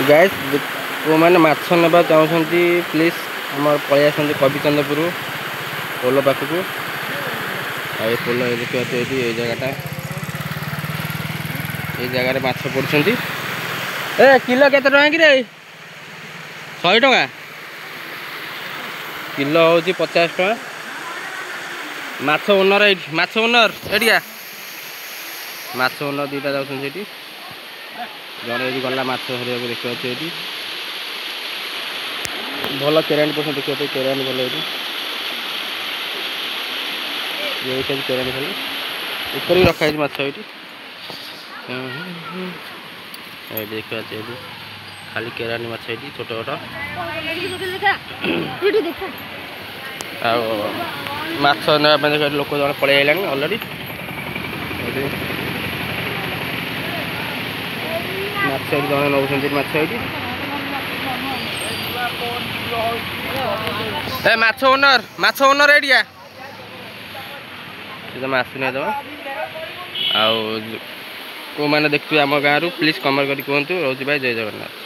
Guys जो मैंने माछ नेबा चाहते प्लीज आम पलि आस कविचंद्रपुर पोल पाखक ये पोल देखा ये जगटा ये जगार माछ पड़ुंट ए किलो केते टका कि 100 टका किलो हूँ 50 टका माछ ओनर माछ ओनर एडिया माछ ओनर दीटा जाऊँ जड़े ये गला माछ हरिया देखा ये भल केरानी पर्सन देखिए केरानी भल ये केरानी भल ऊपर भी रखा माछ ये देखा खाली केरानी माछ ये छोट छोट माछ ना लोक जन पलि आइलानी अलरेडी माछ जन नौ माछ माछ ओनर एडिया माछ नहीं दबा आउ को मैंने देखिए आम गाँव प्लीज कमेंट कर कहतु रोज भाई जय जगन्नाथ।